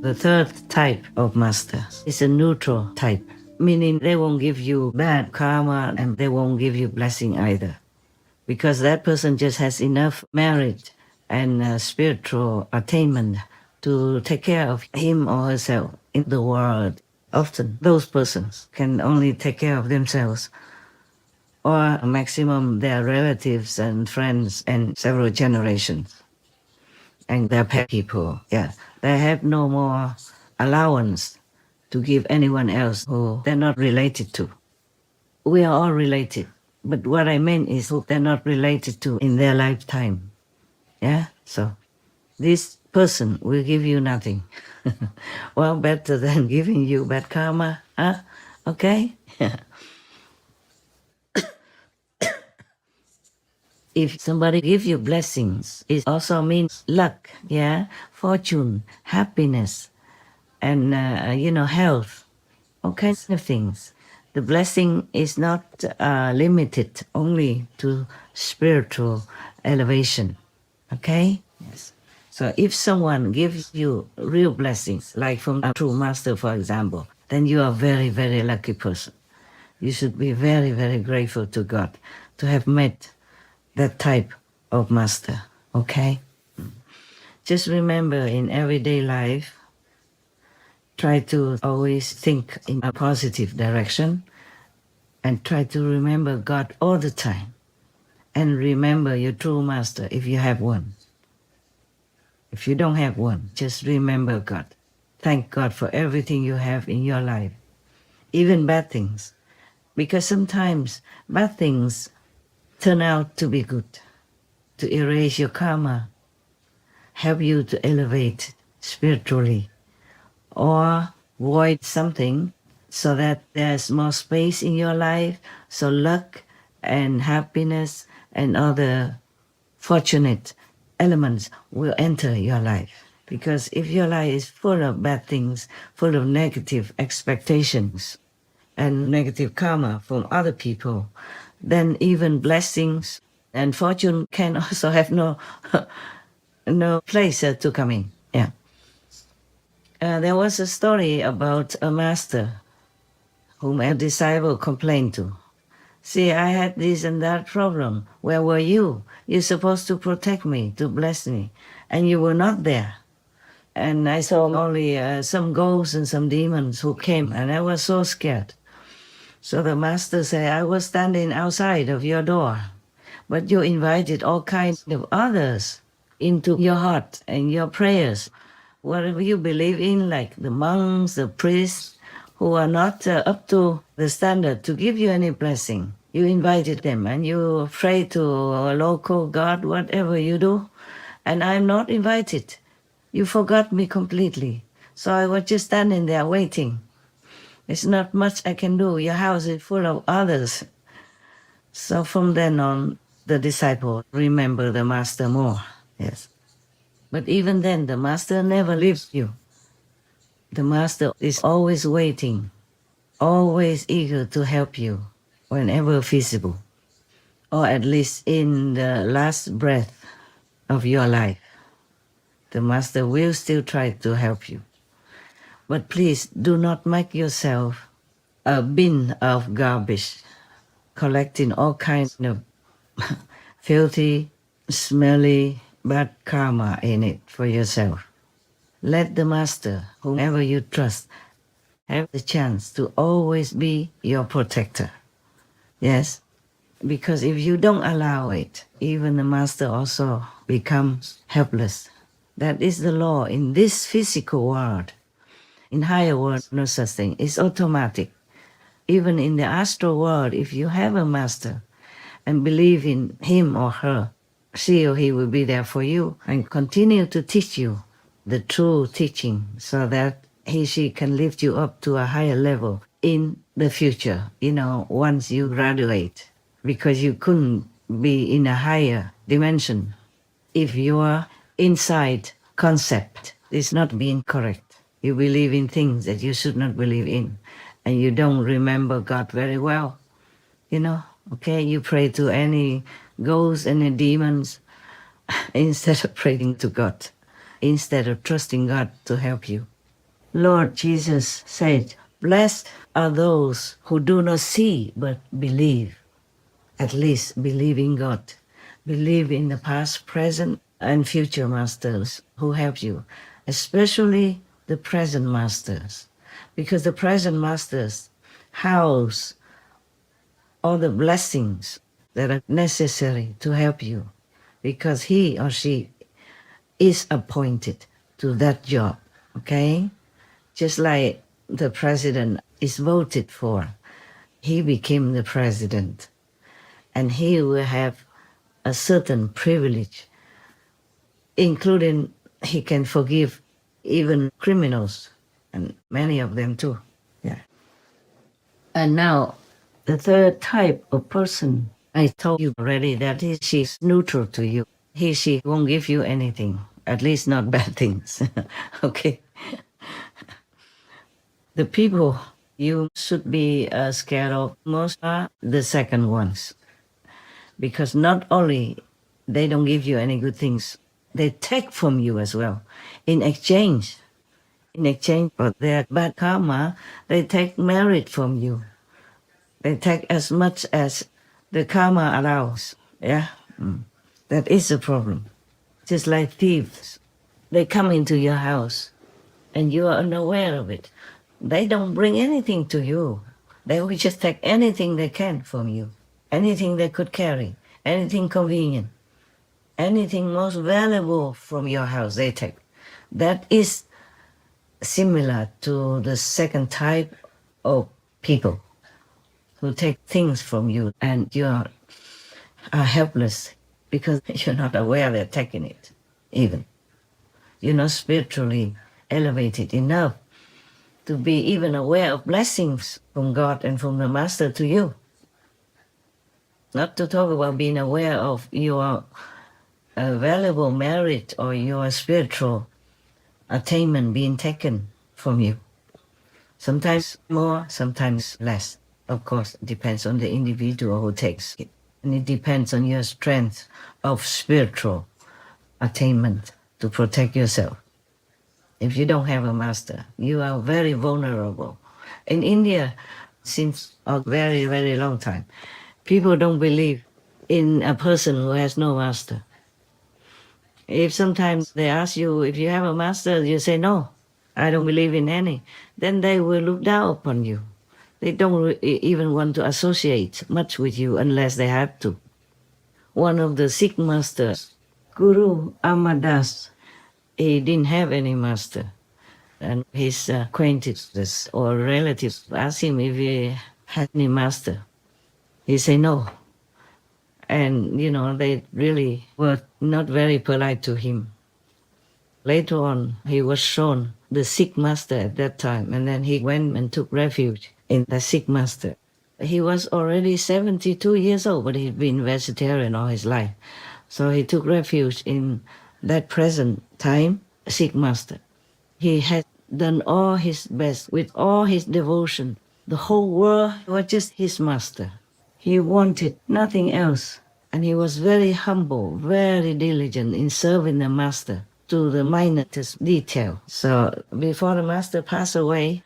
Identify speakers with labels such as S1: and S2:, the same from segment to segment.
S1: The third type of master is a neutral type, meaning they won't give you bad karma and they won't give you blessing either. Because that person just has enough merit and spiritual attainment to take care of him or herself in the world. Often those persons can only take care of themselves or maximum their relatives and friends and several generations and their pet people. Yeah, they have no more allowance to give anyone else who they're not related to. We are all related, but what I meant is who they're not related to in their lifetime. Yeah, so this person will give you nothing. Well, better than giving you bad karma, huh? Okay? If somebody gives you blessings, it also means luck, yeah, fortune, happiness, and health, all kinds of things. The blessing is not limited only to spiritual elevation. Okay? Yes. So if someone gives you real blessings, like from a true master, for example, then you are a very, very lucky person. You should be very, very grateful to God to have met that type of master. Okay? Just remember in everyday life, try to always think in a positive direction and try to remember God all the time. And remember your true master if you have one. If you don't have one, just remember God. Thank God for everything you have in your life, even bad things. Because sometimes bad things turn out to be good, to erase your karma, help you to elevate spiritually, or void something so that there's more space in your life, so luck and happiness and other fortunate elements will enter your life. Because if your life is full of bad things, full of negative expectations and negative karma from other people, then even blessings and fortune can also have no place to come in. Yeah. There was a story about a master whom a disciple complained to. See, I had this and that problem. Where were you? You're supposed to protect me, to bless me, and you were not there. And I saw only some ghosts and some demons who came, and I was so scared. So the master said, I was standing outside of your door, but you invited all kinds of others into your heart and your prayers. Whatever you believe in, like the monks, the priests, who are not up to the standard to give you any blessing. You invited them and you pray to a local god, whatever you do, and I'm not invited. You forgot me completely. So I was just standing there waiting. There's not much I can do. Your house is full of others. So from then on, the disciple remember the master more. Yes. But even then, the master never leaves you. The master is always waiting, always eager to help you whenever feasible, or at least in the last breath of your life. The master will still try to help you. But please do not make yourself a bin of garbage, collecting all kinds of filthy, smelly, bad karma in it for yourself. Let the master, whomever you trust, have the chance to always be your protector. Yes? Because if you don't allow it, even the master also becomes helpless. That is the law in this physical world. In higher world, no such thing. It's automatic. Even in the astral world, if you have a master and believe in him or her, she or he will be there for you and continue to teach you the true teaching so that she can lift you up to a higher level in the future, once you graduate, because you couldn't be in a higher dimension if your inside concept is not being correct. You believe in things that you should not believe in, and you don't remember God very well, okay? You pray to any ghosts, any demons, instead of praying to God, instead of trusting God to help you. Lord Jesus said, "Blessed are those who do not see but believe." At least believe in God. Believe in the past, present, and future masters who help you, especially the present masters. Because the present masters house all the blessings that are necessary to help you, because he or she is appointed to that job, okay? Just like the president is voted for, he became the president, and he will have a certain privilege, including he can forgive even criminals, and many of them too. Yeah. And now, the third type of person, I told you already that she's neutral to you. She won't give you anything, at least not bad things. Okay. The people you should be scared of most are the second ones, because not only they don't give you any good things, they take from you as well. In exchange, for their bad karma, they take merit from you. They take as much as the karma allows. Yeah, that is the problem. Just like thieves, they come into your house, and you are unaware of it. They don't bring anything to you. They will just take anything they can from you, anything they could carry, anything convenient, anything most valuable from your house they take. That is similar to the second type of people who take things from you, and you are helpless because you're not aware they're taking it. Even you're not spiritually elevated enough to be even aware of blessings from God and from the Master to you. Not to talk about being aware of your valuable merit or your spiritual attainment being taken from you. Sometimes more, sometimes less. Of course, it depends on the individual who takes it. And it depends on your strength of spiritual attainment to protect yourself. If you don't have a master, you are very vulnerable. In India, since a very, very long time, people don't believe in a person who has no master. If sometimes they ask you if you have a master, you say, "No, I don't believe in any," then they will look down upon you. They don't even want to associate much with you unless they have to. One of the Sikh masters, Guru Amadas, he didn't have any master. And his acquaintances or relatives asked him if he had any master. He said no. And, they really were not very polite to him. Later on, he was shown the Sikh master at that time, and then he went and took refuge in the Sikh master. He was already 72 years old, but he'd been vegetarian all his life. So he took refuge in that present time Sikh master. He had done all his best with all his devotion. The whole world was just his master. He wanted nothing else. And he was very humble, very diligent in serving the master to the minutest detail. So before the master passed away,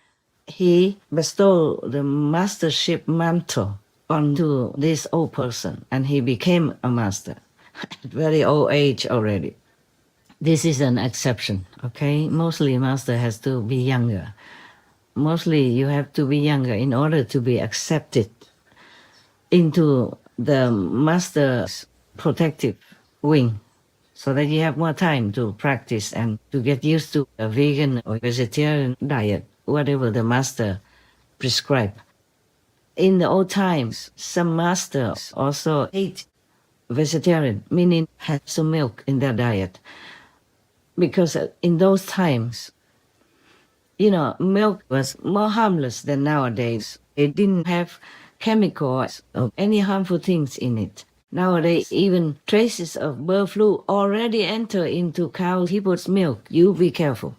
S1: he bestowed the mastership mantle onto this old person, and he became a master at very old age already. This is an exception, okay? Mostly master has to be younger. Mostly you have to be younger in order to be accepted into the master's protective wing, so that you have more time to practice and to get used to a vegan or vegetarian diet, whatever the master prescribed. In the old times, some masters also ate vegetarian, meaning had some milk in their diet. Because in those times, milk was more harmless than nowadays. It didn't have chemicals or any harmful things in it. Nowadays, even traces of bird flu already enter into people's milk. You be careful.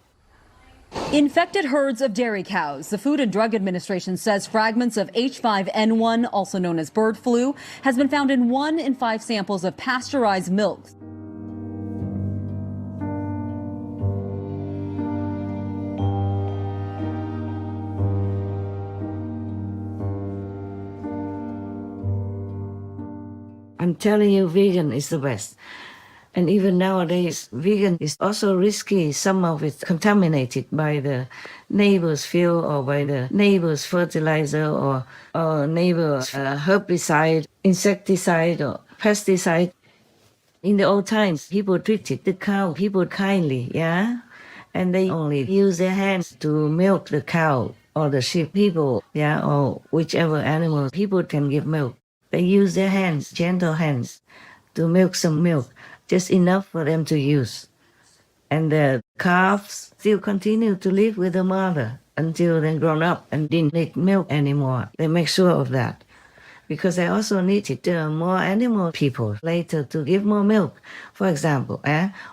S2: Infected herds of dairy cows. The Food and Drug Administration says fragments of H5N1, also known as bird flu, has been found in 1 in 5 samples of pasteurized milk.
S1: I'm telling you, vegan is the best. And even nowadays, vegan is also risky. Some of it contaminated by the neighbor's field or by the neighbor's fertilizer or neighbor's herbicide, insecticide or pesticide. In the old times, people treated the cow, people kindly, yeah? And they only use their hands to milk the cow or the sheep. People, yeah, or whichever animal people can give milk. They use their hands, gentle hands, to milk some milk, just enough for them to use. And the calves still continue to live with the mother until they're grown up and didn't need milk anymore. They make sure of that. Because they also needed more animal people later to give more milk, for example,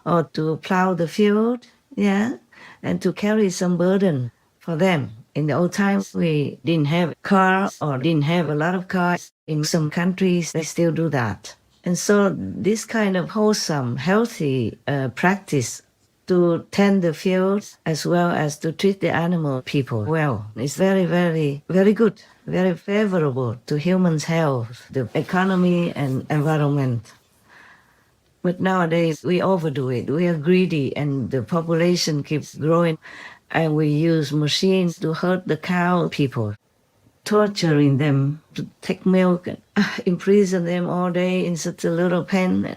S1: or to plow the field, yeah, and to carry some burden for them. In the old times, we didn't have a car or didn't have a lot of cars. In some countries, they still do that. And so this kind of wholesome, healthy practice to tend the fields as well as to treat the animal people well is very, very, very good, very favorable to humans' health, the economy and environment. But nowadays we overdo it. We are greedy and the population keeps growing and we use machines to hurt the cow people, torturing them to take milk and imprison them all day in such a little pen.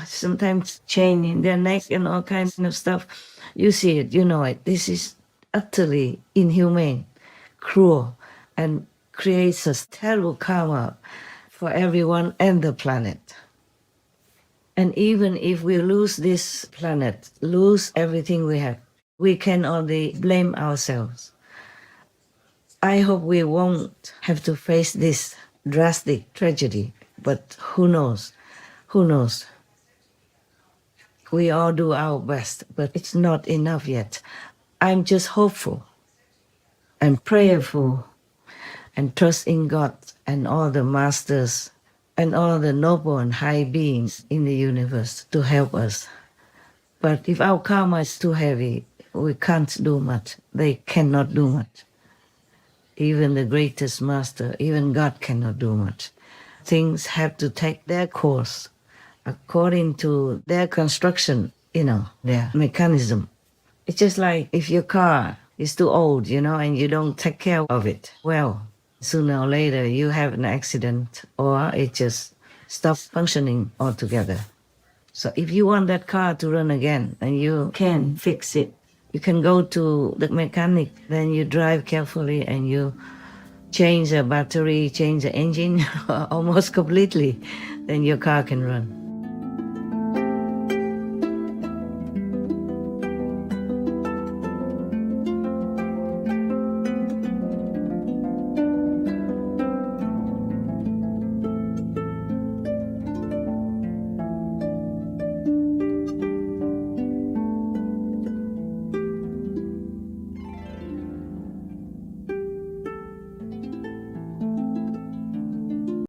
S1: Sometimes chain in their neck and all kinds of stuff. You see it, you know it. This is utterly inhumane, cruel, and creates a terrible karma for everyone and the planet. And even if we lose this planet, lose everything we have, we can only blame ourselves. I hope we won't have to face this drastic tragedy, but who knows? Who knows? We all do our best, but it's not enough yet. I'm just hopeful and prayerful and trust in God and all the masters and all the noble and high beings in the universe to help us. But if our karma is too heavy, we can't do much. They cannot do much. Even the greatest master, even God cannot do much. Things have to take their course according to their construction, their mechanism. It's just like if your car is too old, and you don't take care of it well, sooner or later you have an accident or it just stops functioning altogether. So if you want that car to run again and you can fix it, you can go to the mechanic, then you drive carefully and you change the battery, change the engine almost completely, then your car can run.